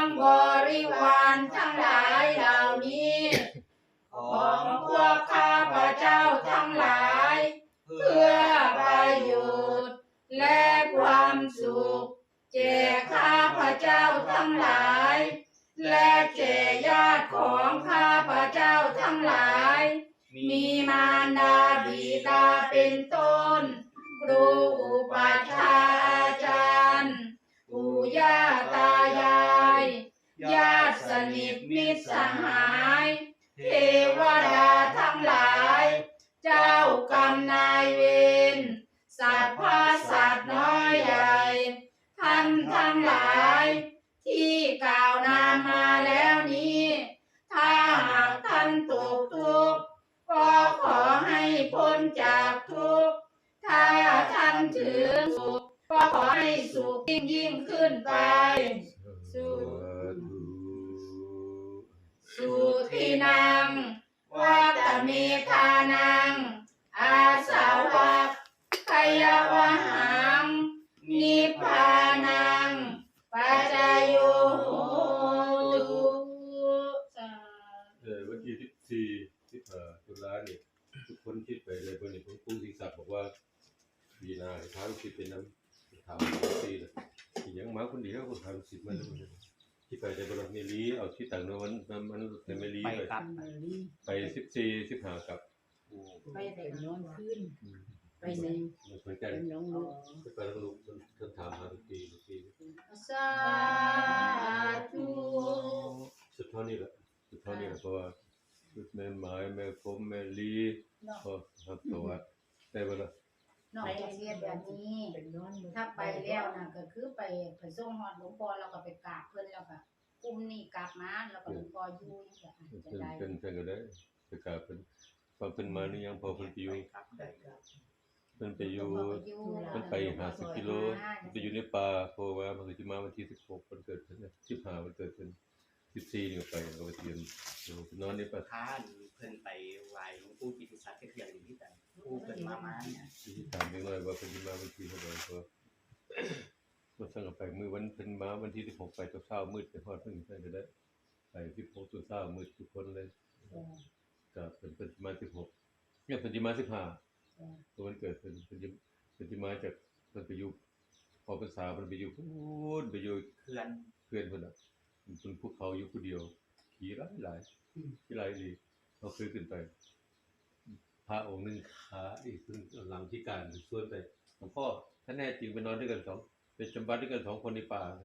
งบริวารทั้งหลายเหล่านี้ของพวกข้าพเจ้าทั้งหลายเพื่อประโยชน์และความสุขแก่ข้าพเจ้าทั้งหลายและแก่ญาติของข้าพเจ้าทั้งหลายมีมารดาบิดาเป็นต้นครูอุปัชฌาย์อาจารย์ปู่ย่าตายายญาติสนิทมิตรสหายเทวดาทั้งหลายเจ้ากรรมนายเวรสัพพสัตว์น้อยใหญ่ท่านทั้งหลายที่กล่าวนามมาแล้วนี้ถ้าหากท่านตกทุกข์ก็ขอให้พ้นจากทุกข์ถ้าท่านถึงสุขก็ขอให้สุขยิ่งขึ้นไปสุทินังวัตเมธานังอาสาวะขยวหังนิพพานังปัจจโยโหตุวันที่14 ตุลาเนี่ยทุกคนคิดไปเลยวันนี้ผมครูศิษย์บอกว่าปีหน้าท้าวคิดเป็นน้ำถาม14เลยยังมาคนเดียวคนทำ10มันที่ไปในบริเวณนี้เอาที่ต่างโน้นมันในเมลีไป14 15กับไปแต่นอนขึ้นไปในเหมือนกันน้องลูกไปแล้วลูกมันถามหาทุกปีสาธุสุดเท่านี้แหละเพราะว่าแม่หมายแม่ผมแม่ลีก็ทำตัวได้บ่ล่ะน้องจะเสียแบบนี้ถ้าไปแล้วนะก็คือไปส่งฮอดหลวงพ่อแล้วก็ไปกราบเพิ่นแล้วก็กุมนี่กลับมาแล้วก็หลวงพ่ออยู่จะได้เป็นก็ได้ไปกราบเพิ่นพอเพิ่นมานี่ยังพอเพิ่นไปอยู่เพิ่นไปอยู่มันไป50 กิโลไปอยู่ในป่าเพราะว่ามันสิมาวันที่16วันเกิดเพิ่น15วันเกิดเพิ่น14นี่ไปก็ไปเตรียมนอนในป่าท่านเพิ่นไปไหว้หลวงปู่กิติศักดิ์เพียงอยู่ที่แต่ปู่เพิ่นมาเนี่ยที่ถามเล็กน้อยว่าเพิ่นมาวันที่เท่าใดก็บ่สั่งไปมื้อวันเพิ่นมาวันที่16ไปเช้ามืดไปฮอดเพิ่นก็ได้ไป16เช้ามืดทุกคนเลยก็เพิ่นมา16เนี่ยเพิ่นสิมา15ตัววันเกิดเพิ่นสิมาจากเพิ่นไปอยู่พอพรรษาเพิ่นไปอยู่พูนไปอยู่เพื่อนเพิ่นน่ะเพิ่นภูเขาอยู่ผู้เดียวขี่หลายดีเราเคยขึ้นไปพระองค์นึงขาอีกเพิ่นหลังที่การชวนไปหลวงพ่อถ้าแน่จริงไปนอนด้วยกันเป็นจำวัดด้วยกัน2คนในป่า